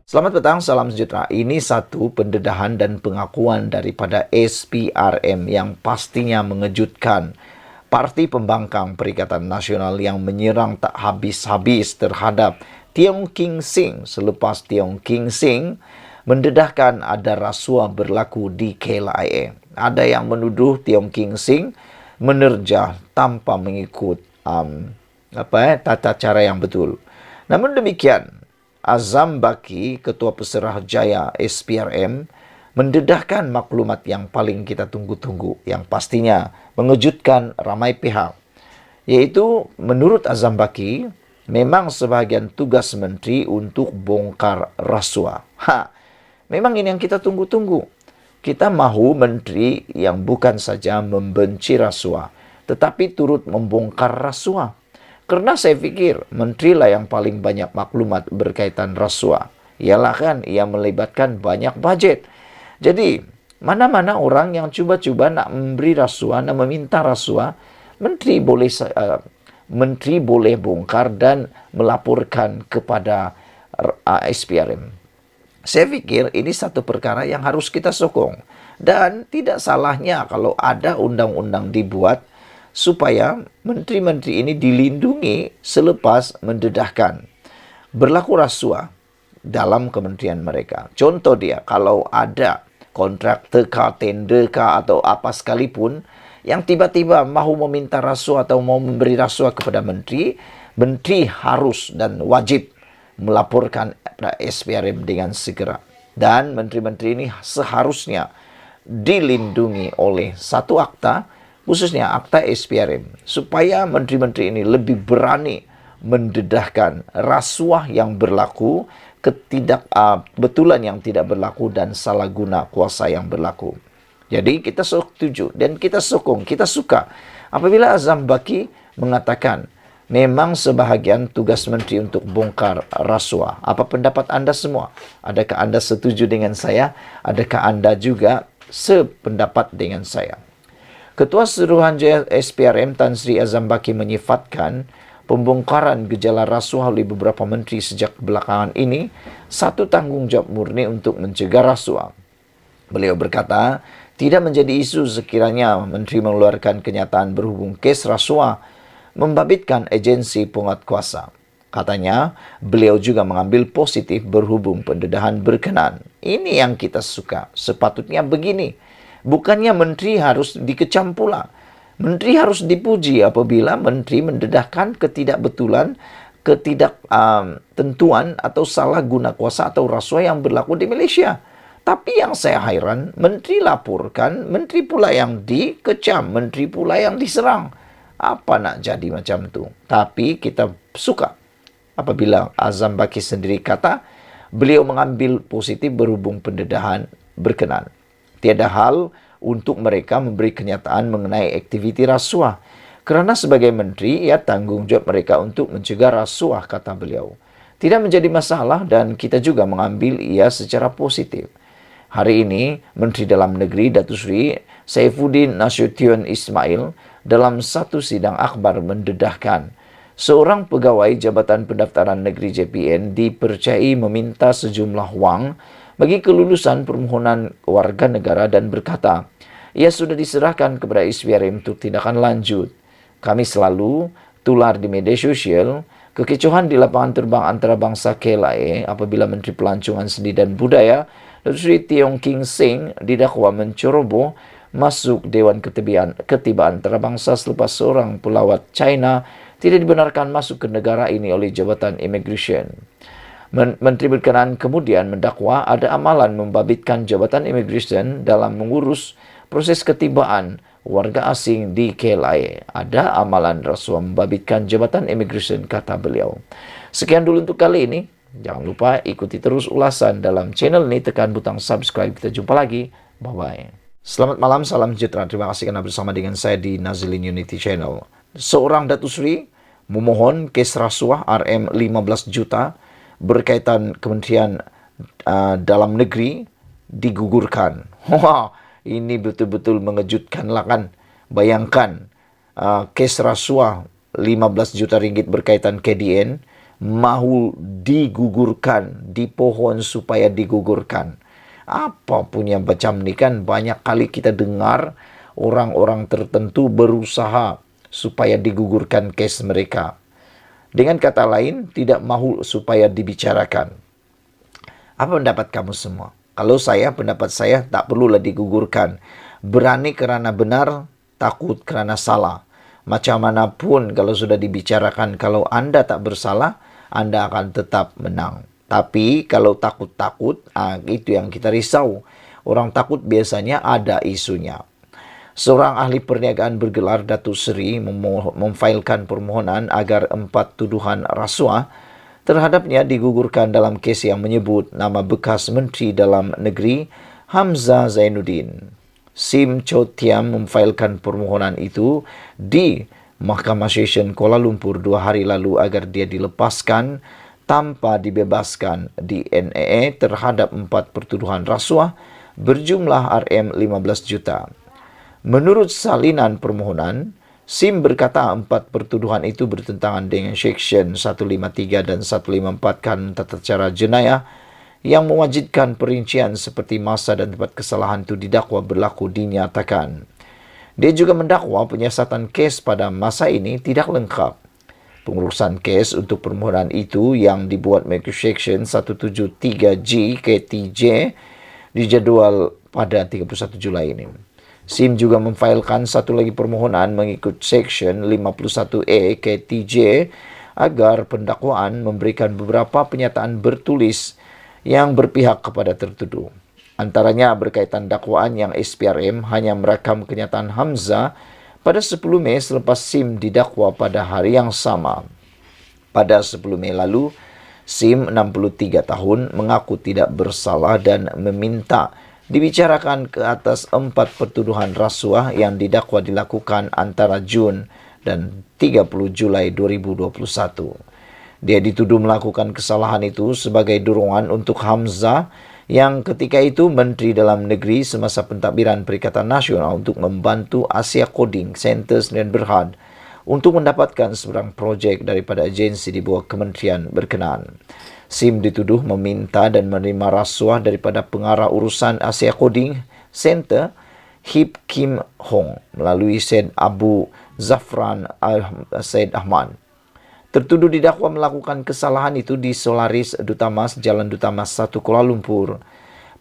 Selamat petang, salam sejahtera. Ini satu pendedahan dan pengakuan daripada SPRM yang pastinya mengejutkan. Parti pembangkang Perikatan Nasional yang menyerang tak habis-habis terhadap Tiong King Sing selepas Tiong King Sing mendedahkan ada rasuah berlaku di KLIA. Ada yang menuduh Tiong King Sing menerjah tanpa mengikut tata cara yang betul. Namun demikian, Azam Baki, Ketua Peserah Jaya SPRM, mendedahkan maklumat yang paling kita tunggu-tunggu, yang pastinya mengejutkan ramai pihak. Yaitu, menurut Azam Baki, memang sebahagian tugas menteri untuk bongkar rasuah. Memang ini yang kita tunggu-tunggu. Kita mahu menteri yang bukan saja membenci rasuah, tetapi turut membongkar rasuah. Karena saya pikir menteri lah yang paling banyak maklumat berkaitan rasuah. Ialah kan ia melibatkan banyak budget. Jadi, mana-mana orang yang cuba-cuba nak memberi rasuah, nak meminta rasuah, menteri boleh bongkar dan melaporkan kepada SPRM. Saya pikir ini satu perkara yang harus kita sokong. Dan tidak salahnya kalau ada undang-undang dibuat supaya menteri-menteri ini dilindungi selepas mendedahkan berlaku rasuah dalam kementerian mereka. Contoh dia, kalau ada kontraktor kah, tender kah, atau apa sekalipun yang tiba-tiba mahu meminta rasuah atau mau memberi rasuah kepada menteri, menteri harus dan wajib melaporkan SPRM dengan segera. Dan menteri-menteri ini seharusnya dilindungi oleh satu akta, khususnya akta SPRM, supaya menteri-menteri ini lebih berani mendedahkan rasuah yang berlaku, ketidakbetulan yang tidak berlaku, dan salah guna kuasa yang berlaku. Jadi kita setuju dan kita sokong, kita suka apabila Azam Baki mengatakan memang sebahagian tugas menteri untuk bongkar rasuah. Apa pendapat anda semua? Adakah anda setuju dengan saya? Adakah anda juga sependapat dengan saya? Ketua Suruhanjaya SPRM Tan Sri Azam Baki menyifatkan pembongkaran gejala rasuah oleh beberapa menteri sejak belakangan ini satu tanggungjawab murni untuk mencegah rasuah. Beliau berkata, tidak menjadi isu sekiranya menteri mengeluarkan kenyataan berhubung kes rasuah membabitkan agensi penguatkuasa. Katanya, beliau juga mengambil positif berhubung pendedahan berkenan. Ini yang kita suka. Sepatutnya begini. Bukannya menteri harus dikecam pula. Menteri harus dipuji apabila menteri mendedahkan ketidakbetulan, ketidaktentuan atau salah guna kuasa atau rasuah yang berlaku di Malaysia. Tapi yang saya hairan, menteri laporkan, menteri pula yang dikecam, menteri pula yang diserang. Apa nak jadi macam tu? Tapi kita suka apabila Azam Baki sendiri kata, beliau mengambil positif berhubung pendedahan berkenan. Tiada hal untuk mereka memberi kenyataan mengenai aktiviti rasuah. Kerana sebagai menteri, ia tanggungjawab mereka untuk mencegah rasuah, kata beliau. Tidak menjadi masalah dan kita juga mengambil ia secara positif. Hari ini, Menteri Dalam Negeri Datuk Seri Saifuddin Nasution Ismail dalam satu sidang akhbar mendedahkan seorang pegawai Jabatan Pendaftaran Negeri JPN dipercayai meminta sejumlah wang bagi kelulusan permohonan warga negara dan berkata, ia sudah diserahkan kepada SPRM untuk tindakan lanjut. Kami selalu tular di media sosial kekecohan di lapangan terbang antarabangsa KLIA apabila Menteri Pelancongan Seni dan Budaya Datuk Seri Tiong King Sing didakwa menceroboh masuk Dewan Ketibaan Antarabangsa selepas seorang pelawat China tidak dibenarkan masuk ke negara ini oleh Jabatan Immigration. Menteri berkenaan kemudian mendakwa ada amalan membabitkan Jabatan Immigration dalam mengurus proses ketibaan warga asing di KLIA. Ada amalan rasuah membabitkan Jabatan Immigration, kata beliau. Sekian dulu untuk kali ini. Jangan lupa ikuti terus ulasan dalam channel ini. Tekan butang subscribe. Kita jumpa lagi. Bye-bye. Selamat malam, salam sejahtera. Terima kasih karena bersama dengan saya di Nazilin Unity Channel. Seorang Datuk Seri memohon kes rasuah RM 15 juta berkaitan Kementerian Dalam Negeri digugurkan. Wah, ini betul-betul mengejutkan lah kan. Bayangkan kes rasuah 15 juta ringgit berkaitan KDN mahu digugurkan, dipohon supaya digugurkan. Apapun yang macam ni kan, banyak kali kita dengar orang-orang tertentu berusaha supaya digugurkan kes mereka. Dengan kata lain, tidak mahu supaya dibicarakan. Apa pendapat kamu semua? Kalau saya, pendapat saya tak perlulah digugurkan. Berani kerana benar, takut kerana salah. Macam manapun kalau sudah dibicarakan, kalau Anda tak bersalah, Anda akan tetap menang. Tapi kalau takut-takut, itu yang kita risau. Orang takut biasanya ada isunya. Seorang ahli perniagaan bergelar Datuk Seri memfailkan permohonan agar 4 tuduhan rasuah terhadapnya digugurkan dalam kes yang menyebut nama bekas Menteri Dalam Negeri Hamzah Zainuddin. Sim Chotiam memfailkan permohonan itu di Mahkamah Session Kuala Lumpur 2 hari lalu agar dia dilepaskan tanpa dibebaskan di NAA terhadap 4 pertuduhan rasuah berjumlah RM15 juta. Menurut salinan permohonan, Sim berkata 4 pertuduhan itu bertentangan dengan Seksyen 153 dan 154 Kanun Tata Cara Jenayah yang mewajibkan perincian seperti masa dan tempat kesalahan itu didakwa berlaku dinyatakan. Dia juga mendakwa penyiasatan kes pada masa ini tidak lengkap. Pengurusan kes untuk permohonan itu yang dibuat mengikut Seksyen 173G KTJ dijadual pada 31 Julai ini. Sim juga memfailkan satu lagi permohonan mengikut Seksyen 51A KTJ agar pendakwaan memberikan beberapa pernyataan bertulis yang berpihak kepada tertuduh. Antaranya berkaitan dakwaan yang SPRM hanya merakam kenyataan Hamzah pada 10 Mei selepas Sim didakwa pada hari yang sama. Pada 10 Mei lalu, Sim 63 tahun mengaku tidak bersalah dan meminta dibicarakan ke atas 4 pertuduhan rasuah yang didakwa dilakukan antara Jun dan 30 Julai 2021. Dia dituduh melakukan kesalahan itu sebagai dorongan untuk Hamzah yang ketika itu Menteri Dalam Negeri semasa pentadbiran Perikatan Nasional untuk membantu Asia Coding Center Sdn Bhd untuk mendapatkan sebarang projek daripada agensi di bawah kementerian berkenaan. Sim dituduh meminta dan menerima rasuah daripada pengarah urusan Asia Coding Center, Hip Kim Hong, melalui Syed Abu Zafran Syed Ahmad. Tertuduh didakwa melakukan kesalahan itu di Solaris Duta Mas, Jalan Duta Mas 1 Kuala Lumpur.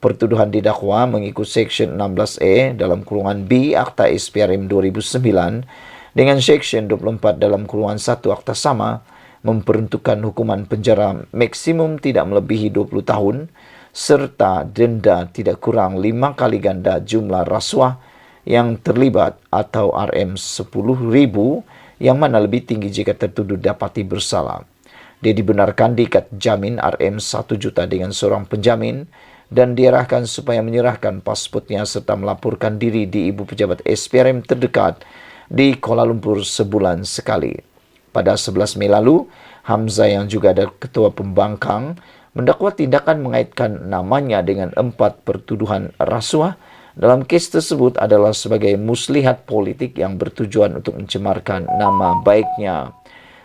Pertuduhan didakwa mengikut Seksyen 16A dalam kurungan B Akta SPRM 2009 dengan Seksyen 24 dalam kurungan 1 Akta sama, memperuntukkan hukuman penjara maksimum tidak melebihi 20 tahun serta denda tidak kurang 5 kali ganda jumlah rasuah yang terlibat atau RM10,000 yang mana lebih tinggi jika tertuduh dapati bersalah. Dia dibenarkan diikat jamin RM1 juta dengan seorang penjamin dan diarahkan supaya menyerahkan pasportnya serta melaporkan diri di Ibu Pejabat SPRM terdekat di Kuala Lumpur sebulan sekali. Pada 11 Mei lalu, Hamzah yang juga ada ketua pembangkang mendakwa tindakan mengaitkan namanya dengan 4 pertuduhan rasuah. Dalam kes tersebut adalah sebagai muslihat politik yang bertujuan untuk mencemarkan nama baiknya.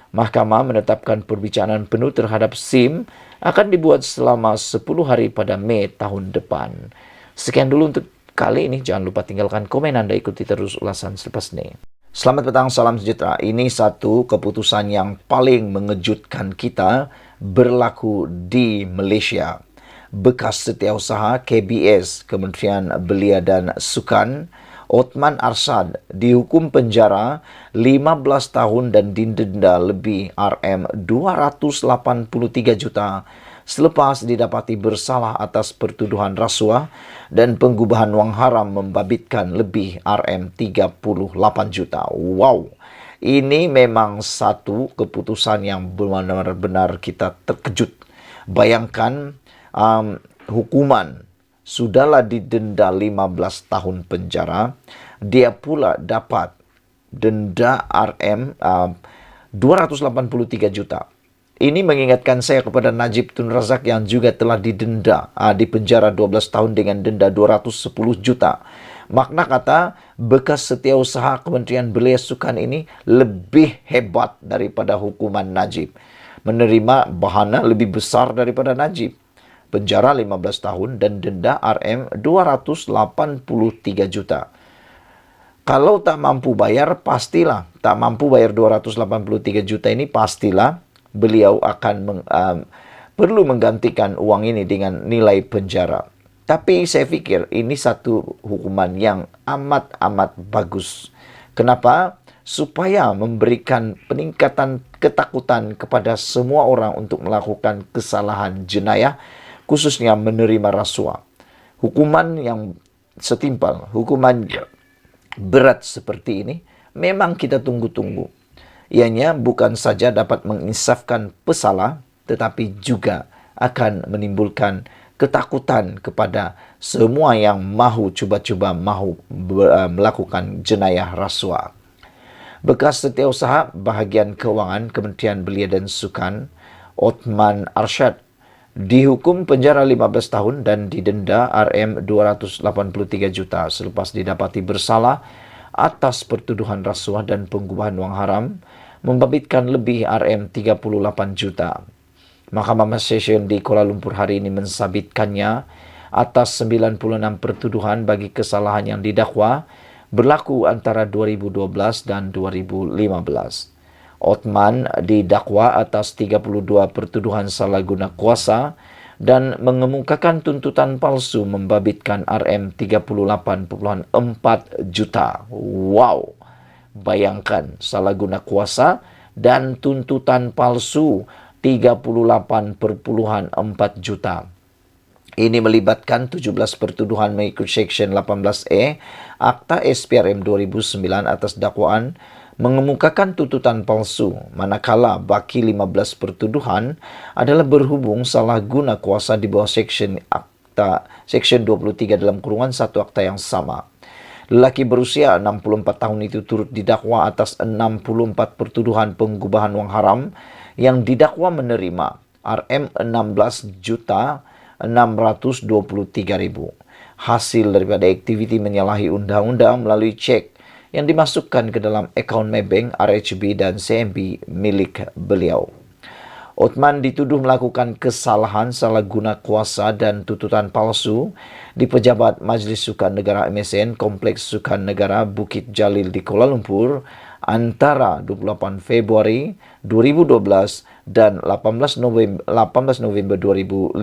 Mahkamah menetapkan perbicaraan penuh terhadap Sim akan dibuat selama 10 hari pada Mei tahun depan. Sekian dulu untuk kali ini. Jangan lupa tinggalkan komen Anda, ikuti terus ulasan selepas ini. Selamat petang, salam sejahtera. Ini satu keputusan yang paling mengejutkan kita berlaku di Malaysia. Bekas Setiausaha KBS, Kementerian Belia dan Sukan, Othman Arsad dihukum penjara 15 tahun dan didenda lebih RM283 juta selepas didapati bersalah atas pertuduhan rasuah dan penggubahan wang haram membabitkan lebih RM38 juta. Wow, ini memang satu keputusan yang benar-benar kita terkejut. Bayangkan hukuman sudahlah didenda 15 tahun penjara, dia pula dapat denda RM283 juta. Ini mengingatkan saya kepada Najib Tun Razak yang juga telah didenda di penjara 12 tahun dengan denda 210 juta. Makna kata, bekas setiausaha Kementerian Belia Sukan ini lebih hebat daripada hukuman Najib. menerima bahana lebih besar daripada Najib. Penjara 15 tahun dan denda Rm283 juta. Kalau tak mampu bayar, pastilah. Tak mampu bayar 283 juta ini, pastilah beliau akan perlu menggantikan uang ini dengan nilai penjara. Tapi saya pikir ini satu hukuman yang amat-amat bagus. Kenapa? Supaya memberikan peningkatan ketakutan kepada semua orang untuk melakukan kesalahan jenayah, khususnya menerima rasuah. Hukuman yang setimpal, hukuman berat seperti ini, memang kita tunggu-tunggu. Ianya bukan saja dapat menginsafkan pesalah, tetapi juga akan menimbulkan ketakutan kepada semua yang mahu cuba-cuba melakukan jenayah rasuah. Bekas Setiausaha Bahagian Keuangan Kementerian Belia dan Sukan, Othman Arsyad, dihukum penjara 15 tahun dan didenda Rm283 juta selepas didapati bersalah atas pertuduhan rasuah dan pengubahan wang haram membabitkan lebih Rm38 juta. Mahkamah Session di Kuala Lumpur hari ini mensabitkannya atas 96 pertuduhan bagi kesalahan yang didakwa berlaku antara 2012 dan 2015. Othman didakwa atas 32 pertuduhan salah guna kuasa dan mengemukakan tuntutan palsu membabitkan Rm38.4 juta. Wow! Bayangkan, salah guna kuasa dan tuntutan palsu 38.4 juta. Ini melibatkan 17 pertuduhan mengikut Seksyen 18E Akta SPRM 2009 atas dakwaan mengemukakan tuntutan palsu, manakala baki 15 pertuduhan adalah berhubung salah guna kuasa di bawah Seksyen 23 dalam kurungan 1 akta yang sama. Lelaki berusia 64 tahun itu turut didakwa atas 64 pertuduhan pengubahan wang haram yang didakwa menerima Rm16.623.000 hasil daripada aktiviti menyalahi undang-undang melalui cek yang dimasukkan ke dalam akaun Maybank, RHB dan CMB milik beliau. Othman dituduh melakukan kesalahan salah guna kuasa dan tuntutan palsu di Pejabat Majlis Sukan Negara MSN Kompleks Sukan Negara Bukit Jalil di Kuala Lumpur antara 28 Februari 2012 dan 18 November 2015.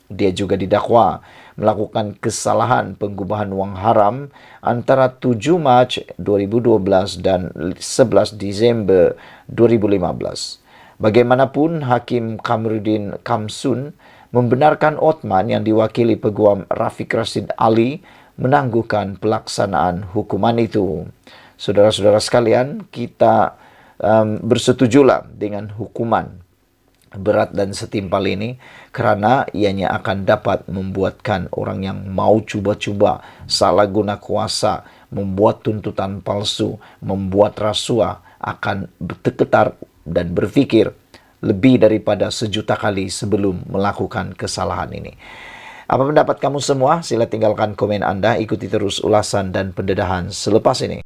Dia juga didakwa melakukan kesalahan pengubahan wang haram antara 7 Mac 2012 dan 11 Disember 2015. Bagaimanapun, Hakim Kamruddin Kamsun membenarkan Othman yang diwakili Peguam Rafiq Rashid Ali menangguhkan pelaksanaan hukuman itu. Saudara-saudara sekalian, kita bersetujulah dengan hukuman berat dan setimpal ini kerana ianya akan dapat membuatkan orang yang mau cuba-cuba salah guna kuasa, membuat tuntutan palsu, membuat rasuah akan bergetar dan berfikir lebih daripada 1 juta kali sebelum melakukan kesalahan ini. Apa pendapat kamu semua? Sila tinggalkan komen Anda, ikuti terus ulasan dan pendedahan selepas ini.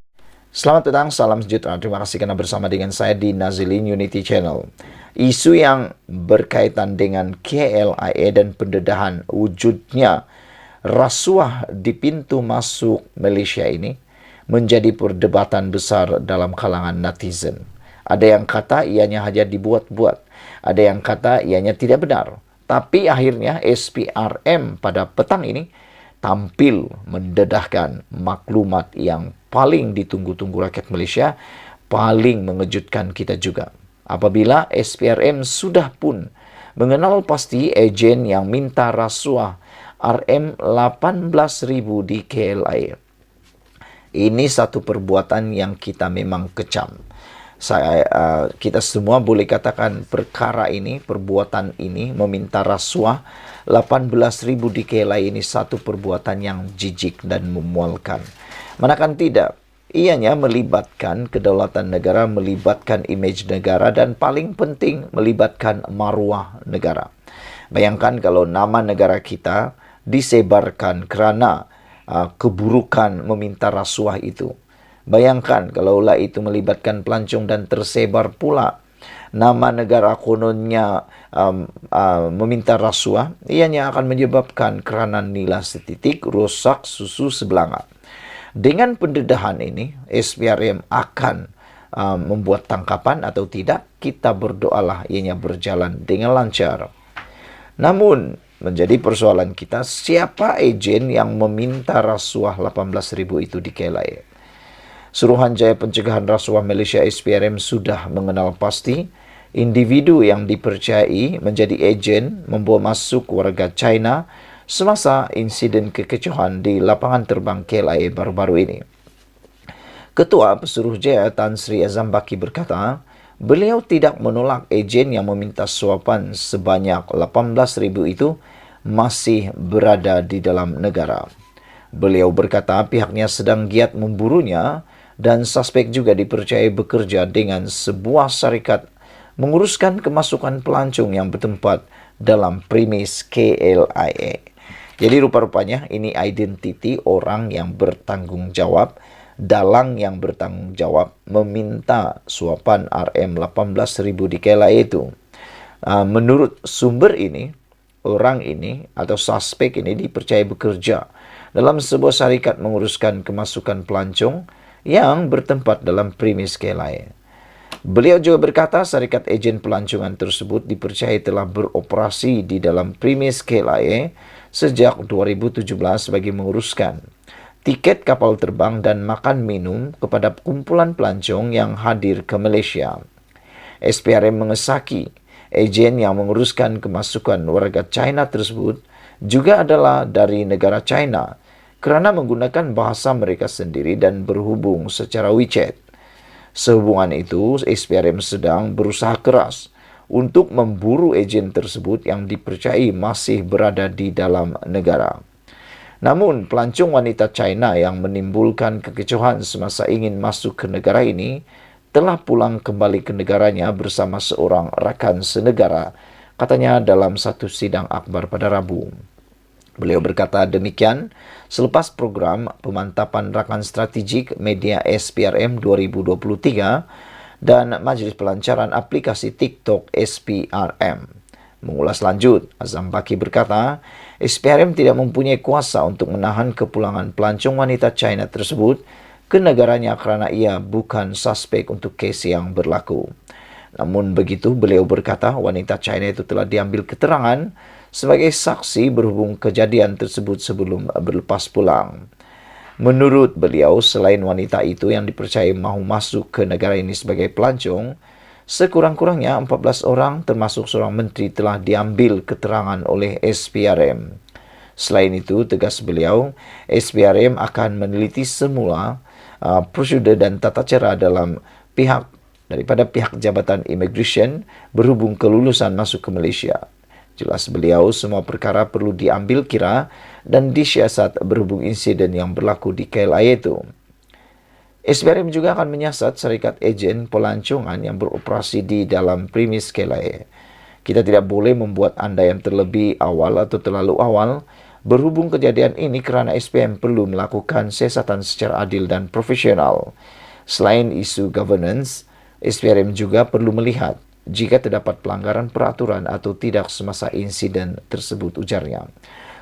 Selamat datang, salam sejahtera. Terima kasih karena bersama dengan saya di Nazilin Unity Channel. Isu yang berkaitan dengan KLIA dan pendedahan wujudnya rasuah di pintu masuk Malaysia ini menjadi perdebatan besar dalam kalangan netizen. Ada yang kata ianya hanya dibuat-buat, ada yang kata ianya tidak benar. Tapi akhirnya SPRM pada petang ini tampil mendedahkan maklumat yang paling ditunggu-tunggu rakyat Malaysia, paling mengejutkan kita juga. Apabila SPRM sudah pun mengenal pasti ejen yang minta rasuah RM18,000 di KLIA. Ini satu perbuatan yang kita memang kecam. Kita semua boleh katakan perkara ini, perbuatan ini, meminta rasuah 18,000 di KLIA ini satu perbuatan yang jijik dan memualkan. Manakan tidak, ianya melibatkan kedaulatan negara, melibatkan imej negara, dan paling penting melibatkan maruah negara. Bayangkan kalau nama negara kita disebarkan kerana keburukan meminta rasuah itu. Bayangkan kalaulah itu melibatkan pelancong dan tersebar pula nama negara kononnya meminta rasuah, ianya akan menyebabkan kerangan nila setitik rosak susu sebelanga. Dengan pendedahan ini, SPRM akan membuat tangkapan atau tidak, kita berdoalah ianya berjalan dengan lancar. Namun, menjadi persoalan kita, siapa ejen yang meminta rasuah 18.000 itu di KLIA? Suruhanjaya Pencegahan Rasuah Malaysia SPRM sudah mengenal pasti individu yang dipercayai menjadi ejen membawa masuk warga China semasa insiden kekecohan di lapangan terbang KLIA baru-baru ini. Ketua Pesuruhjaya Tan Sri Azam Baki berkata, beliau tidak menolak ejen yang meminta suapan sebanyak 18.000 itu masih berada di dalam negara. Beliau berkata pihaknya sedang giat memburunya dan suspek juga dipercayai bekerja dengan sebuah syarikat menguruskan kemasukan pelancong yang bertempat dalam premis KLIA. Jadi rupa-rupanya ini identiti orang yang bertanggung jawab, dalang yang bertanggung jawab meminta suapan RM18.000 di KLIA itu. Menurut sumber ini, orang ini atau suspek ini dipercayai bekerja dalam sebuah syarikat menguruskan kemasukan pelancong yang bertempat dalam premis KLIA. Beliau juga berkata syarikat ejen pelancongan tersebut dipercayai telah beroperasi di dalam premis KLIA sejak 2017 bagi menguruskan tiket kapal terbang dan makan minum kepada kumpulan pelancong yang hadir ke Malaysia. SPRM mengesaki ejen yang menguruskan kemasukan warga China tersebut juga adalah dari negara China kerana menggunakan bahasa mereka sendiri dan berhubung secara WeChat. Sehubungan itu, SPRM sedang berusaha keras untuk memburu ejen tersebut yang dipercayai masih berada di dalam negara. Namun, pelancong wanita China yang menimbulkan kekecohan semasa ingin masuk ke negara ini telah pulang kembali ke negaranya bersama seorang rakan senegara, katanya dalam satu sidang akhbar pada Rabu. Beliau berkata demikian selepas program pemantapan rakan strategik media SPRM 2023 dan Majlis Pelancaran Aplikasi TikTok SPRM. Mengulas lanjut, Azam Baki berkata, SPRM tidak mempunyai kuasa untuk menahan kepulangan pelancong wanita China tersebut ke negaranya kerana ia bukan suspek untuk kes yang berlaku. Namun begitu, beliau berkata wanita China itu telah diambil keterangan sebagai saksi berhubung kejadian tersebut sebelum berlepas pulang. Menurut beliau, selain wanita itu yang dipercayai mahu masuk ke negara ini sebagai pelancong, sekurang-kurangnya 14 orang termasuk seorang menteri telah diambil keterangan oleh SPRM. Selain itu, tegas beliau, SPRM akan meneliti semula prosedur dan tata cara daripada pihak Jabatan Immigration berhubung kelulusan masuk ke Malaysia. Jelas beliau, semua perkara perlu diambil kira dan disiasat berhubung insiden yang berlaku di KLIA itu. SPRM juga akan menyiasat syarikat ejen pelancongan yang beroperasi di dalam premis KLIA. Kita tidak boleh membuat andaian terlebih awal atau terlalu awal berhubung kejadian ini kerana SPM perlu melakukan siasatan secara adil dan profesional. Selain isu governance, SPRM juga perlu melihat jika terdapat pelanggaran peraturan atau tidak semasa insiden tersebut, ujarnya.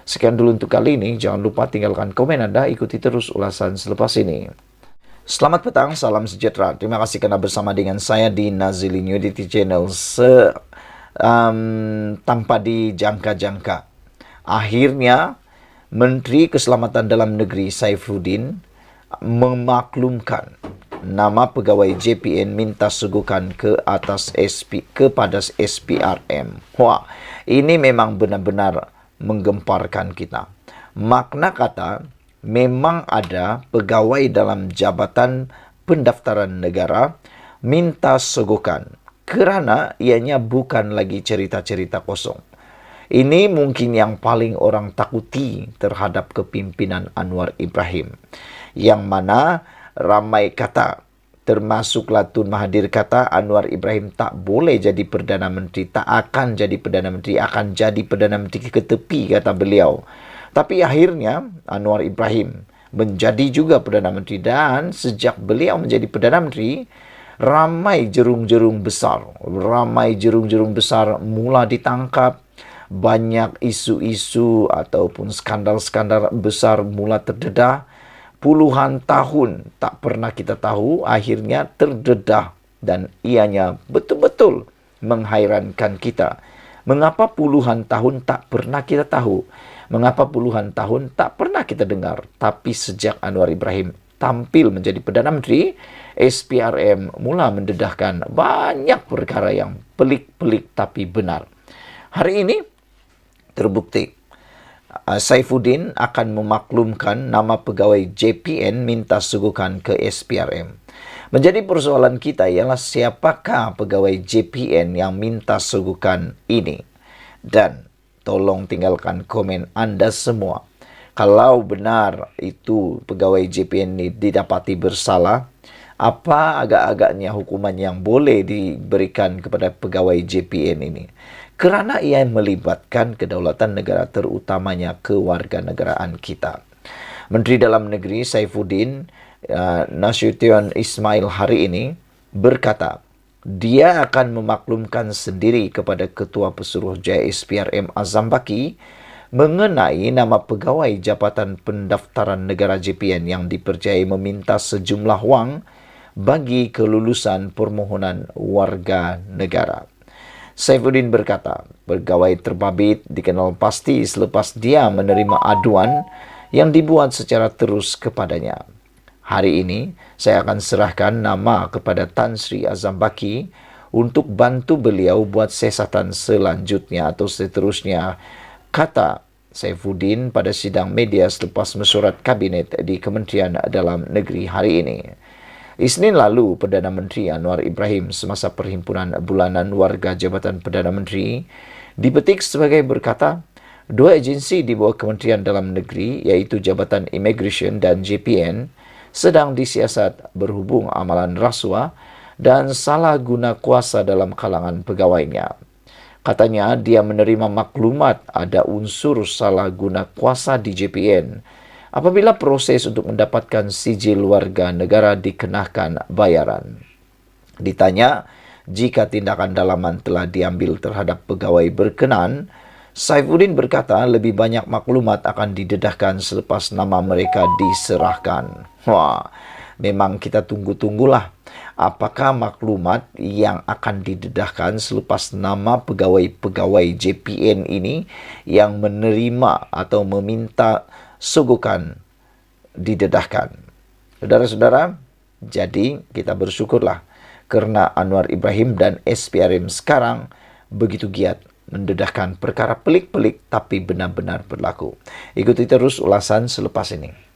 Sekian dulu untuk kali ini. Jangan lupa tinggalkan komen Anda, ikuti terus ulasan selepas ini. Selamat petang, salam sejahtera. Terima kasih kerana bersama dengan saya di Nazili Nudity Channel tanpa dijangka-jangka. Akhirnya, Menteri Keselamatan Dalam Negeri Saifuddin memaklumkan nama pegawai JPN minta suguhkan kepada SPRM. Wah, ini memang benar-benar menggemparkan kita. Makna kata, memang ada pegawai dalam Jabatan Pendaftaran Negara minta suguhkan kerana ianya bukan lagi cerita-cerita kosong. Ini mungkin yang paling orang takuti terhadap kepimpinan Anwar Ibrahim, yang mana ramai kata, termasuklah Tun Mahathir kata Anwar Ibrahim tak boleh jadi Perdana Menteri, tak akan jadi Perdana Menteri, akan jadi Perdana Menteri ke tepi, kata beliau. Tapi akhirnya Anwar Ibrahim menjadi juga Perdana Menteri dan sejak beliau menjadi Perdana Menteri, ramai jerung-jerung besar mula ditangkap, banyak isu-isu ataupun skandal-skandal besar mula terdedah. Puluhan tahun tak pernah kita tahu, akhirnya terdedah, dan ianya betul-betul menghairankan kita. Mengapa puluhan tahun tak pernah kita tahu? Mengapa puluhan tahun tak pernah kita dengar? Tapi sejak Anwar Ibrahim tampil menjadi Perdana Menteri, SPRM mula mendedahkan banyak perkara yang pelik-pelik tapi benar. Hari ini terbukti Saifuddin akan memaklumkan nama pegawai JPN minta suguhkan ke SPRM. Menjadi persoalan kita ialah siapakah pegawai JPN yang minta suguhkan ini. Dan tolong tinggalkan komen Anda semua. Kalau benar itu pegawai JPN ini didapati bersalah, apa agak-agaknya hukuman yang boleh diberikan kepada pegawai JPN ini? Kerana ia melibatkan kedaulatan negara, terutamanya kewarganegaraan kita. Menteri Dalam Negeri Saifuddin Nasution Ismail hari ini berkata, dia akan memaklumkan sendiri kepada Ketua Pesuruhjaya SPRM Azam Baki mengenai nama pegawai Jabatan Pendaftaran Negara JPN yang dipercayai meminta sejumlah wang bagi kelulusan permohonan warga negara. Saifuddin berkata, pegawai terbabit dikenal pasti selepas dia menerima aduan yang dibuat secara terus kepadanya. Hari ini, saya akan serahkan nama kepada Tan Sri Azam Baki untuk bantu beliau buat siasatan selanjutnya atau seterusnya, kata Saifuddin pada sidang media selepas mesyuarat kabinet di Kementerian Dalam Negeri hari ini. Isnin lalu, Perdana Menteri Anwar Ibrahim semasa Perhimpunan Bulanan Warga Jabatan Perdana Menteri dipetik sebagai berkata, dua agensi di bawah Kementerian Dalam Negeri iaitu Jabatan Immigration dan JPN sedang disiasat berhubung amalan rasuah dan salah guna kuasa dalam kalangan pegawainya. Katanya dia menerima maklumat ada unsur salah guna kuasa di JPN apabila proses untuk mendapatkan sijil warga negara dikenakan bayaran. Ditanya jika tindakan dalaman telah diambil terhadap pegawai berkenaan, Saifuddin berkata lebih banyak maklumat akan didedahkan selepas nama mereka diserahkan. Wah, memang kita tunggu-tunggulah apakah maklumat yang akan didedahkan selepas nama pegawai-pegawai JPN ini yang menerima atau meminta suguhkan didedahkan. Saudara-saudara, jadi kita bersyukurlah kerana Anwar Ibrahim dan SPRM sekarang begitu giat mendedahkan perkara pelik-pelik tapi benar-benar berlaku. Ikuti terus ulasan selepas ini.